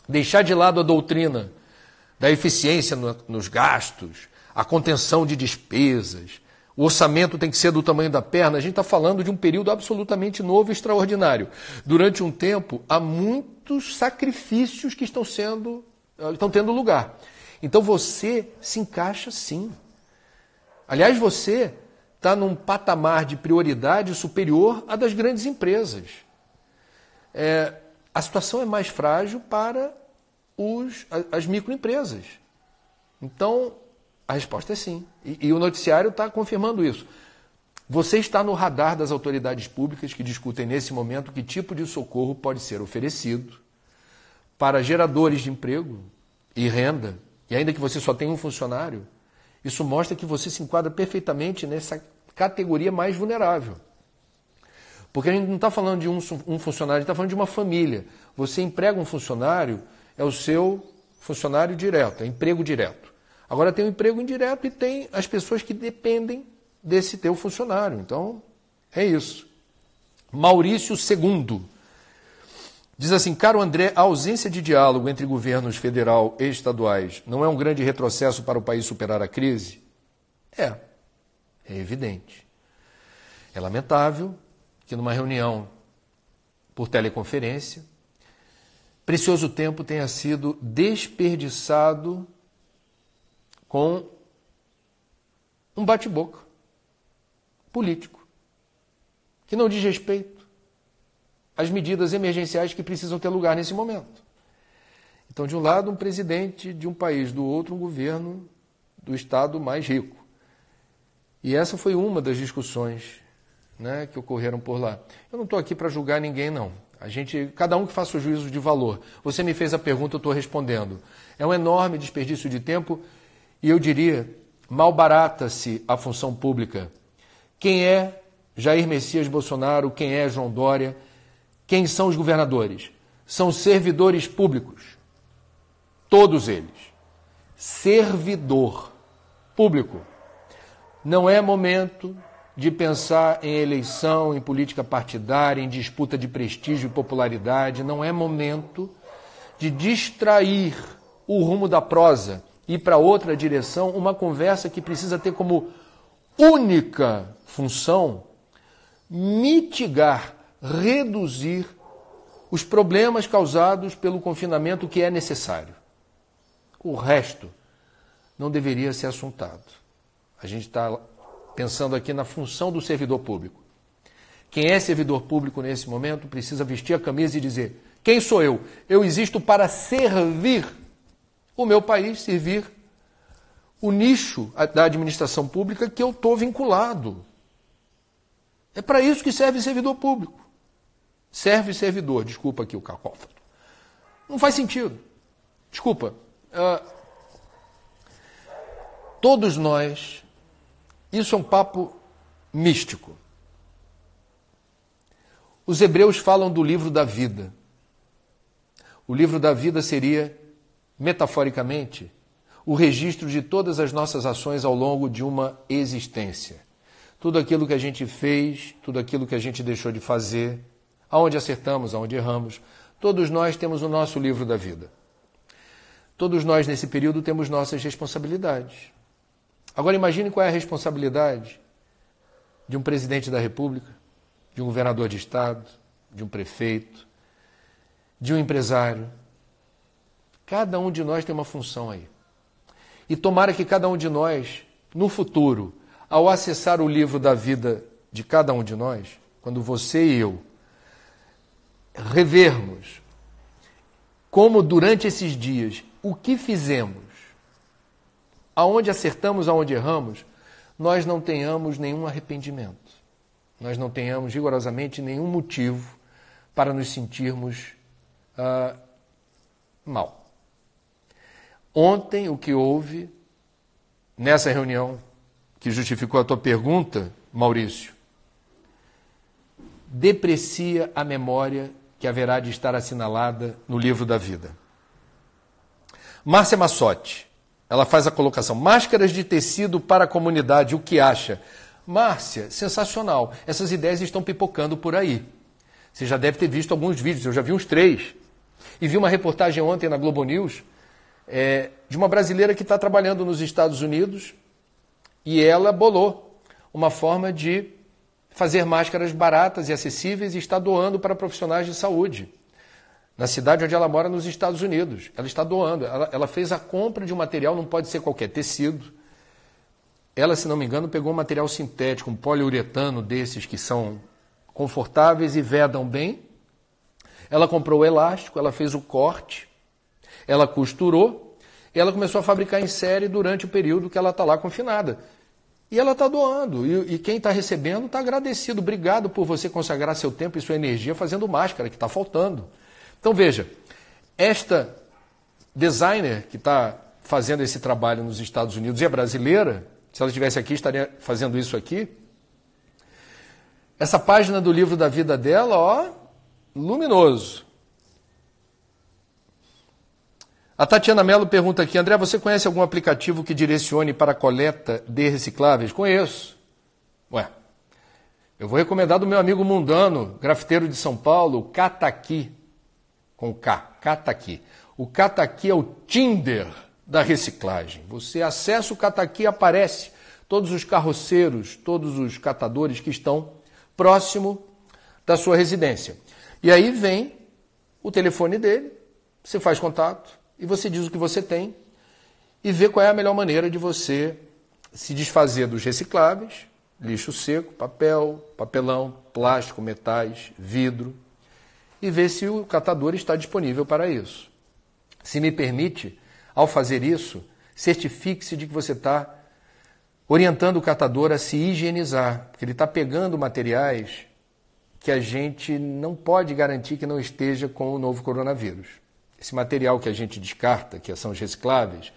deixar de lado a doutrina da eficiência nos gastos, a contenção de despesas, o orçamento tem que ser do tamanho da perna. A gente está falando de um período absolutamente novo e extraordinário. Durante um tempo, há muitos sacrifícios que estão tendo lugar. Então você se encaixa sim. Aliás, você está num patamar de prioridade superior à das grandes empresas. A situação é mais frágil para as microempresas. Então, a resposta é sim. E o noticiário está confirmando isso. Você está no radar das autoridades públicas que discutem nesse momento que tipo de socorro pode ser oferecido para geradores de emprego e renda, e ainda que você só tenha um funcionário, isso mostra que você se enquadra perfeitamente nessa categoria mais vulnerável. Porque a gente não está falando de um funcionário, a gente está falando de uma família. Você emprega um funcionário, é o seu funcionário direto, é emprego direto. Agora tem o emprego indireto e tem as pessoas que dependem desse teu funcionário. Então, é isso. Maurício II diz assim, caro André, a ausência de diálogo entre governos federal e estaduais não é um grande retrocesso para o país superar a crise? É evidente. É lamentável que numa reunião por teleconferência, precioso tempo tenha sido desperdiçado com um bate-boca político, que não diz respeito às medidas emergenciais que precisam ter lugar nesse momento. Então, de um lado, um presidente de um país, do outro, um governo do estado mais rico. E essa foi uma das discussões, né, que ocorreram por lá. Eu não estou aqui para julgar ninguém, não. Cada um que faça o juízo de valor. Você me fez a pergunta, eu estou respondendo. É um enorme desperdício de tempo e eu diria, malbarata-se a função pública. Quem é Jair Messias Bolsonaro? Quem é João Dória? Quem são os governadores? São servidores públicos. Todos eles. Servidor público. Não é momento de pensar em eleição, em política partidária, em disputa de prestígio e popularidade. Não é momento de distrair o rumo da prosa ir para outra direção, uma conversa que precisa ter como única função mitigar, reduzir os problemas causados pelo confinamento que é necessário. O resto não deveria ser assuntado. A gente está pensando aqui na função do servidor público. Quem é servidor público nesse momento precisa vestir a camisa e dizer: quem sou eu? Eu existo para servir o meu país, servir o nicho da administração pública que eu estou vinculado. É para isso que serve servidor público. Serve servidor, desculpa aqui o cacófato. Não faz sentido. Desculpa. Todos nós, isso é um papo místico. Os hebreus falam do livro da vida. O livro da vida seria, metaforicamente, o registro de todas as nossas ações ao longo de uma existência. Tudo aquilo que a gente fez, tudo aquilo que a gente deixou de fazer, aonde acertamos, aonde erramos, todos nós temos o nosso livro da vida. Todos nós, nesse período, temos nossas responsabilidades. Agora imagine qual é a responsabilidade de um presidente da República, de um governador de estado, de um prefeito, de um empresário. Cada um de nós tem uma função aí. E tomara que cada um de nós, no futuro, ao acessar o livro da vida de cada um de nós, quando você e eu revermos como durante esses dias, o que fizemos, aonde acertamos, aonde erramos, nós não tenhamos nenhum arrependimento. Nós não tenhamos rigorosamente nenhum motivo para nos sentirmos mal. Ontem, o que houve nessa reunião, que justificou a tua pergunta, Maurício, deprecia a memória que haverá de estar assinalada no livro da vida. Márcia Massotti, ela faz a colocação: máscaras de tecido para a comunidade, o que acha? Márcia, sensacional. Essas ideias estão pipocando por aí. Você já deve ter visto alguns vídeos, eu já vi uns 3. E vi uma reportagem ontem na Globo News de uma brasileira que está trabalhando nos Estados Unidos e ela bolou uma forma de fazer máscaras baratas e acessíveis e está doando para profissionais de saúde. Na cidade onde ela mora, nos Estados Unidos. Ela está doando. Ela fez a compra de um material, não pode ser qualquer tecido. Ela, se não me engano, pegou um material sintético, um poliuretano desses que são confortáveis e vedam bem. Ela comprou o elástico, ela fez o corte, ela costurou e ela começou a fabricar em série durante o período que ela está lá confinada. E ela está doando. E quem está recebendo está agradecido. Obrigado por você consagrar seu tempo e sua energia fazendo máscara, que está faltando. Então, veja, esta designer que está fazendo esse trabalho nos Estados Unidos e é brasileira, se ela estivesse aqui, estaria fazendo isso aqui. Essa página do livro da vida dela, ó, luminoso. A Tatiana Mello pergunta aqui: André, você conhece algum aplicativo que direcione para a coleta de recicláveis? Conheço. Ué, eu vou recomendar do meu amigo mundano, grafiteiro de São Paulo, o Cataqui, com K, Cataqui. O Cataqui é o Tinder da reciclagem. Você acessa o Cataqui e aparece todos os carroceiros, todos os catadores que estão próximo da sua residência. E aí vem o telefone dele, você faz contato e você diz o que você tem e vê qual é a melhor maneira de você se desfazer dos recicláveis, lixo seco, papel, papelão, plástico, metais, vidro, e ver se o catador está disponível para isso. Se me permite, ao fazer isso, certifique-se de que você está orientando o catador a se higienizar, porque ele está pegando materiais que a gente não pode garantir que não esteja com o novo coronavírus. Esse material que a gente descarta, que são os recicláveis,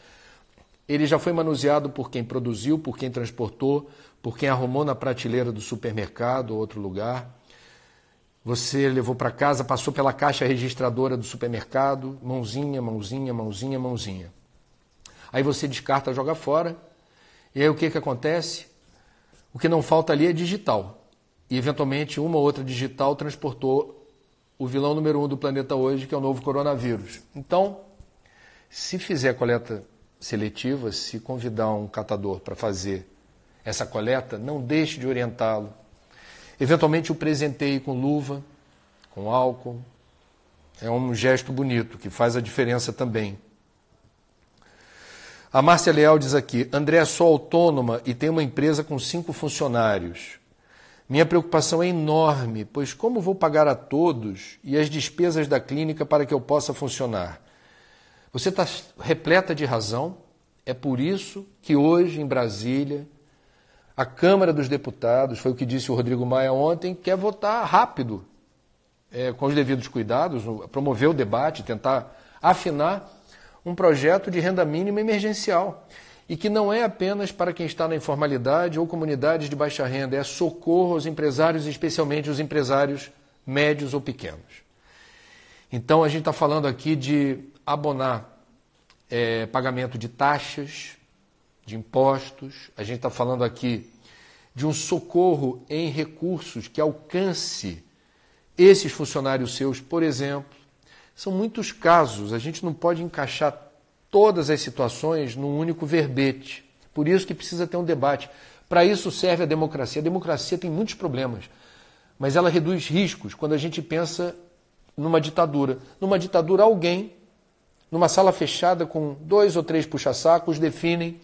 ele já foi manuseado por quem produziu, por quem transportou, por quem arrumou na prateleira do supermercado ou outro lugar. Você levou para casa, passou pela caixa registradora do supermercado, mãozinha, mãozinha, mãozinha, mãozinha. Aí você descarta, joga fora. E aí o que acontece? O que não falta ali é digital. E eventualmente uma ou outra digital transportou o vilão número 1 do planeta hoje, que é o novo coronavírus. Então, se fizer a coleta seletiva, se convidar um catador para fazer essa coleta, não deixe de orientá-lo. Eventualmente o presenteie com luva, com álcool. É um gesto bonito, que faz a diferença também. A Márcia Leal diz aqui: André, sou autônoma e tenho uma empresa com 5 funcionários. Minha preocupação é enorme, pois como vou pagar a todos e as despesas da clínica para que eu possa funcionar? Você está repleta de razão. É por isso que hoje, em Brasília, a Câmara dos Deputados, foi o que disse o Rodrigo Maia ontem, quer votar rápido, com os devidos cuidados, promover o debate, tentar afinar um projeto de renda mínima emergencial. E que não é apenas para quem está na informalidade ou comunidades de baixa renda, é socorro aos empresários, especialmente os empresários médios ou pequenos. Então, a gente está falando aqui de abonar pagamento de taxas, de impostos, a gente está falando aqui de um socorro em recursos que alcance esses funcionários seus, por exemplo. São muitos casos, a gente não pode encaixar todas as situações num único verbete. Por isso que precisa ter um debate. Para isso serve a democracia. A democracia tem muitos problemas, mas ela reduz riscos quando a gente pensa numa ditadura. Numa ditadura, alguém, numa sala fechada com 2 ou 3 puxa-sacos, definem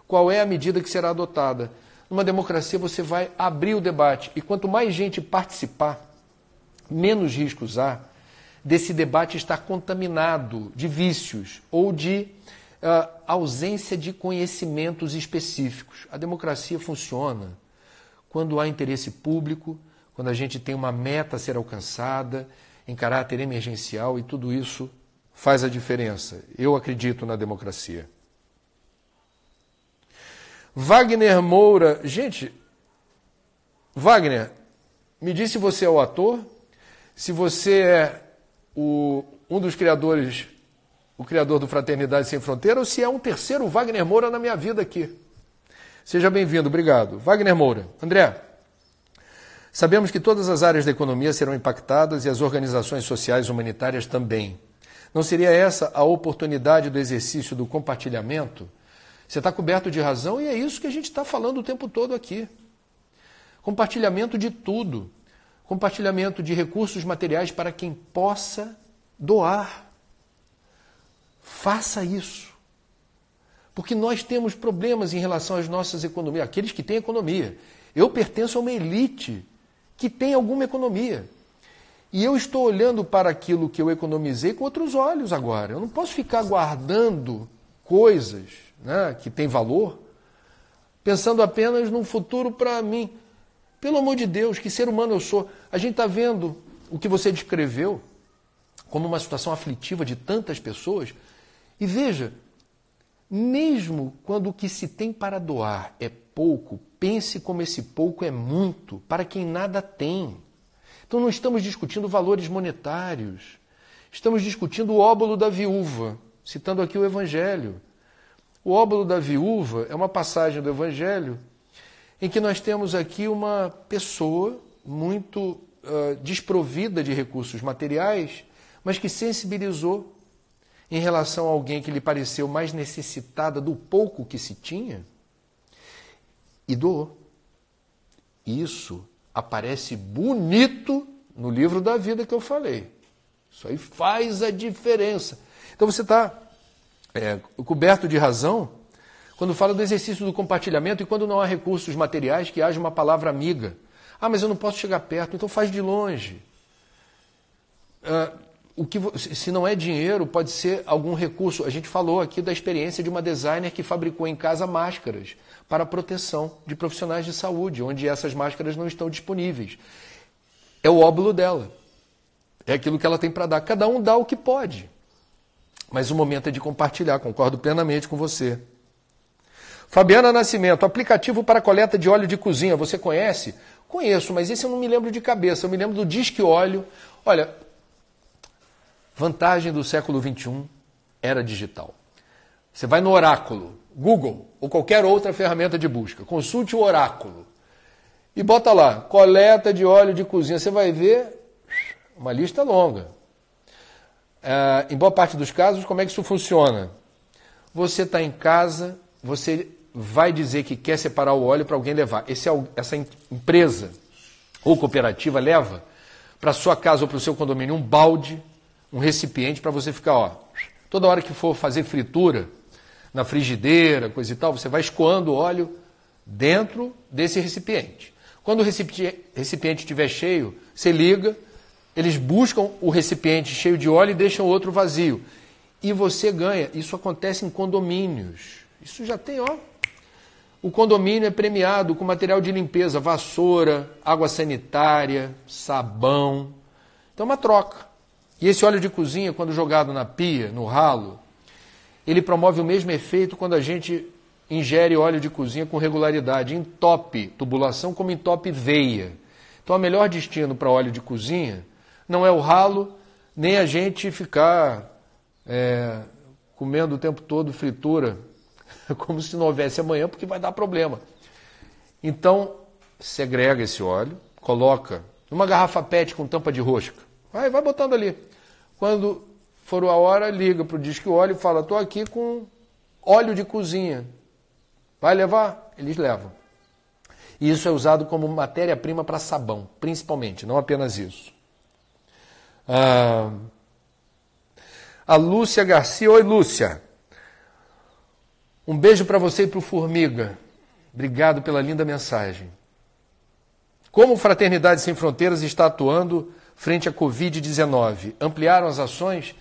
qual é a medida que será adotada. Numa democracia você vai abrir o debate e quanto mais gente participar, menos riscos há desse debate estar contaminado de vícios ou de ausência de conhecimentos específicos. A democracia funciona quando há interesse público, quando a gente tem uma meta a ser alcançada em caráter emergencial, e tudo isso faz a diferença. Eu acredito na democracia. Wagner Moura. Gente, Wagner, me diz se você é o ator, se você é um dos criadores, o criador do Fraternidade Sem Fronteira, ou se é um terceiro Wagner Moura na minha vida aqui. Seja bem-vindo, obrigado. Wagner Moura. André, sabemos que todas as áreas da economia serão impactadas e as organizações sociais humanitárias também. Não seria essa a oportunidade do exercício do compartilhamento? Você está coberto de razão e é isso que a gente está falando o tempo todo aqui. Compartilhamento de tudo. Compartilhamento de recursos materiais para quem possa doar. Faça isso. Porque nós temos problemas em relação às nossas economias, aqueles que têm economia. Eu pertenço a uma elite que tem alguma economia. E eu estou olhando para aquilo que eu economizei com outros olhos agora. Eu não posso ficar guardando coisas, né, que têm valor, pensando apenas num futuro para mim. Pelo amor de Deus, que ser humano eu sou. A gente está vendo o que você descreveu como uma situação aflitiva de tantas pessoas. E veja, mesmo quando o que se tem para doar é pouco, pense como esse pouco é muito para quem nada tem. Então não estamos discutindo valores monetários. Estamos discutindo o óbolo da viúva, citando aqui o Evangelho. O óbolo da viúva é uma passagem do Evangelho em que nós temos aqui uma pessoa muito desprovida de recursos materiais, mas que sensibilizou em relação a alguém que lhe pareceu mais necessitada do pouco que se tinha e doou. Isso aparece bonito no livro da vida que eu falei. Isso aí faz a diferença. Então você está coberto de razão quando fala do exercício do compartilhamento e quando não há recursos materiais, que haja uma palavra amiga. Ah, mas eu não posso chegar perto, então faz de longe. Se não é dinheiro, pode ser algum recurso. A gente falou aqui da experiência de uma designer que fabricou em casa máscaras para proteção de profissionais de saúde, onde essas máscaras não estão disponíveis. É o óbolo dela. É aquilo que ela tem para dar. Cada um dá o que pode. Mas o momento é de compartilhar, concordo plenamente com você. Fabiana Nascimento, aplicativo para coleta de óleo de cozinha, você conhece? Conheço, mas esse eu não me lembro de cabeça. Eu me lembro do Disque Óleo. Olha, vantagem do século XXI, era digital. Você vai no Oráculo, Google ou qualquer outra ferramenta de busca. Consulte o Oráculo e bota lá, coleta de óleo de cozinha. Você vai ver uma lista longa. Em boa parte dos casos, como é que isso funciona? você está em casa, você vai dizer que quer separar o óleo para alguém levar. Essa empresa ou cooperativa leva para sua casa ou para o seu condomínio um balde, um recipiente para você ficar, ó, toda hora que for fazer fritura na frigideira, coisa e tal, você vai escoando o óleo dentro desse recipiente. Quando o recipiente estiver cheio, você liga, eles buscam o recipiente cheio de óleo e deixam o outro vazio. E você ganha. Isso acontece em condomínios. Isso já tem, ó. O condomínio é premiado com material de limpeza, vassoura, água sanitária, sabão. Então é uma troca. E esse óleo de cozinha, quando jogado na pia, no ralo, ele promove o mesmo efeito quando a gente ingere óleo de cozinha com regularidade. Entope tubulação como entope veia. Então o melhor destino para óleo de cozinha não é o ralo, nem a gente ficar comendo o tempo todo fritura, como se não houvesse amanhã, porque vai dar problema. Então, segrega esse óleo, coloca numa garrafa PET com tampa de rosca. Vai botando ali. Quando for a hora, liga para o Disque Óleo e fala, estou aqui com óleo de cozinha. Vai levar? Eles levam. E isso é usado como matéria-prima para sabão, principalmente, não apenas isso. A Lúcia Garcia. Oi, Lúcia. Um beijo para você e para o Formiga. Obrigado pela linda mensagem. Como Fraternidade Sem Fronteiras está atuando frente à Covid-19? Ampliaram as ações?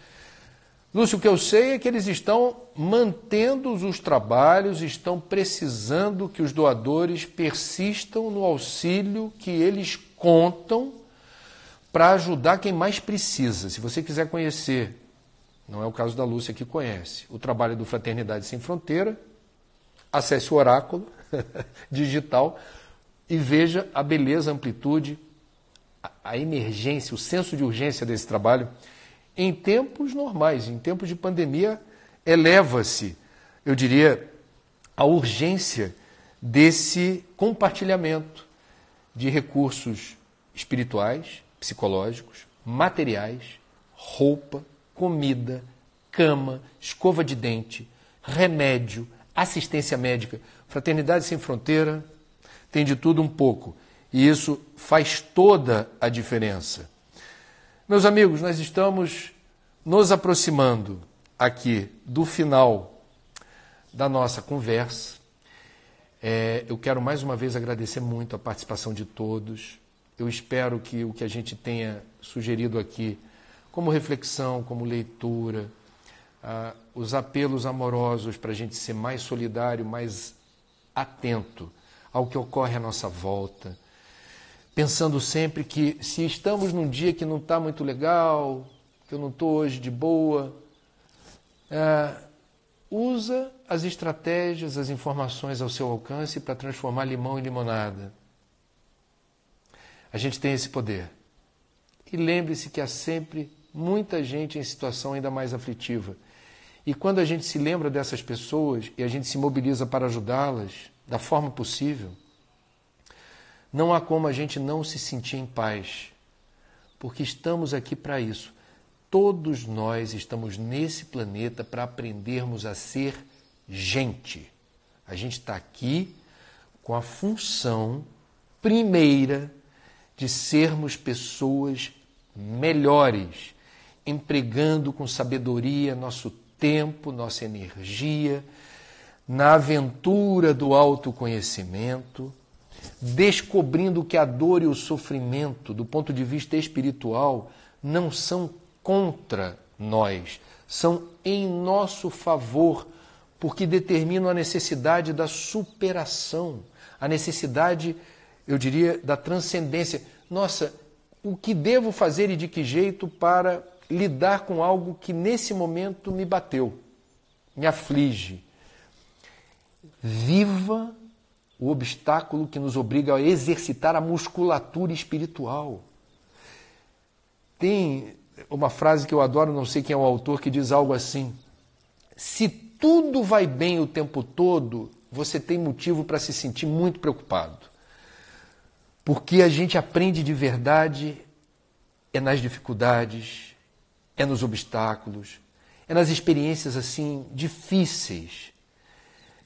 Lúcio, o que eu sei é que eles estão mantendo os trabalhos, estão precisando que os doadores persistam no auxílio que eles contam para ajudar quem mais precisa. Se você quiser conhecer, não é o caso da Lúcia que conhece, o trabalho do Fraternidade Sem Fronteira, acesse o Oráculo digital e veja a beleza, a amplitude, a emergência, o senso de urgência desse trabalho. Em tempos normais, em tempos de pandemia, eleva-se, eu diria, a urgência desse compartilhamento de recursos espirituais, psicológicos, materiais, roupa, comida, cama, escova de dente, remédio, assistência médica. Fraternidade Sem Fronteira tem de tudo um pouco. E isso faz toda a diferença. Meus amigos, nós estamos nos aproximando aqui do final da nossa conversa. Eu quero mais uma vez agradecer muito a participação de todos. Eu espero que o que a gente tenha sugerido aqui, como reflexão, como leitura, os apelos amorosos para a gente ser mais solidário, mais atento ao que ocorre à nossa volta, pensando sempre que se estamos num dia que não está muito legal, que eu não estou hoje de boa, usa as estratégias, as informações ao seu alcance para transformar limão em limonada. A gente tem esse poder. E lembre-se que há sempre muita gente em situação ainda mais aflitiva. E quando a gente se lembra dessas pessoas e a gente se mobiliza para ajudá-las da forma possível, não há como a gente não se sentir em paz, porque estamos aqui para isso. Todos nós estamos nesse planeta para aprendermos a ser gente. A gente está aqui com a função primeira de sermos pessoas melhores, empregando com sabedoria nosso tempo, nossa energia, na aventura do autoconhecimento, descobrindo que a dor e o sofrimento, do ponto de vista espiritual, não são contra nós, são em nosso favor, porque determinam a necessidade da superação, a necessidade, eu diria, da transcendência. Nossa, o que devo fazer e de que jeito para lidar com algo que nesse momento me bateu, me aflige? Viva o obstáculo que nos obriga a exercitar a musculatura espiritual. Tem uma frase que eu adoro, não sei quem é o autor, que diz algo assim: se tudo vai bem o tempo todo, você tem motivo para se sentir muito preocupado. Porque a gente aprende de verdade nas dificuldades, nos obstáculos, é nas experiências assim difíceis.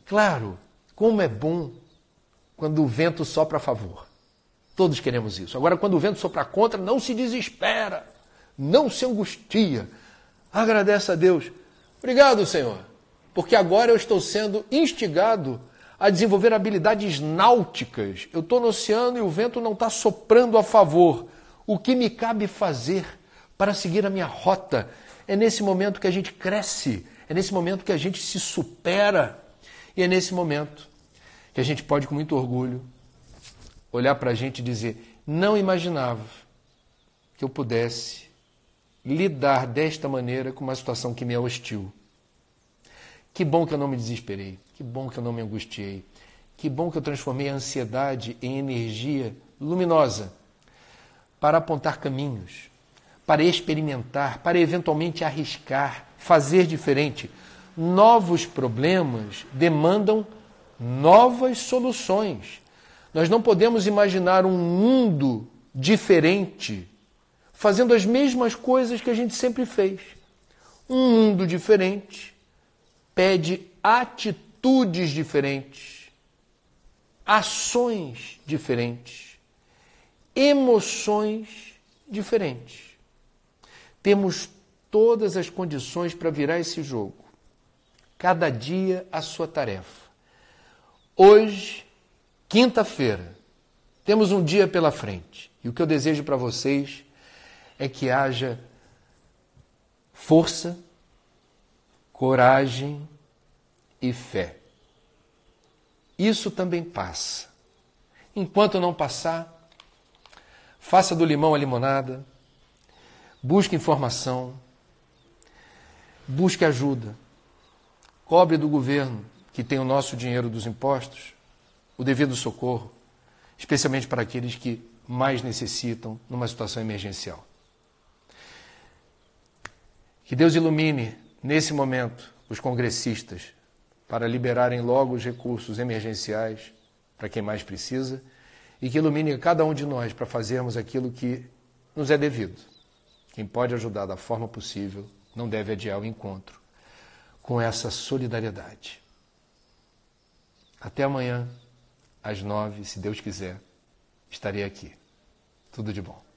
Claro, como é bom quando o vento sopra a favor. Todos queremos isso. Agora, quando o vento sopra contra, não se desespera, não se angustia. Agradece a Deus. Obrigado, Senhor, porque agora eu estou sendo instigado a desenvolver habilidades náuticas. Eu estou no oceano e o vento não está soprando a favor. O que me cabe fazer para seguir a minha rota? É nesse momento que a gente cresce, é nesse momento que a gente se supera e é nesse momento que a gente pode, com muito orgulho, olhar para a gente e dizer: não imaginava que eu pudesse lidar desta maneira com uma situação que me é hostil. Que bom que eu não me desesperei, que bom que eu não me angustiei, que bom que eu transformei a ansiedade em energia luminosa para apontar caminhos, para experimentar, para eventualmente arriscar, fazer diferente. Novos problemas demandam novas soluções. Nós não podemos imaginar um mundo diferente fazendo as mesmas coisas que a gente sempre fez. Um mundo diferente pede atitudes diferentes, ações diferentes, emoções diferentes. Temos todas as condições para virar esse jogo. Cada dia a sua tarefa. Hoje, quinta-feira, temos um dia pela frente. E o que eu desejo para vocês é que haja força, coragem e fé. Isso também passa. Enquanto não passar, faça do limão a limonada, busque informação, busque ajuda, cobre do governo, que tem o nosso dinheiro dos impostos, o devido socorro, especialmente para aqueles que mais necessitam numa situação emergencial. Que Deus ilumine, nesse momento, os congressistas para liberarem logo os recursos emergenciais para quem mais precisa e que ilumine cada um de nós para fazermos aquilo que nos é devido. Quem pode ajudar da forma possível não deve adiar o encontro com essa solidariedade. Até amanhã, às 9, se Deus quiser, estarei aqui. Tudo de bom.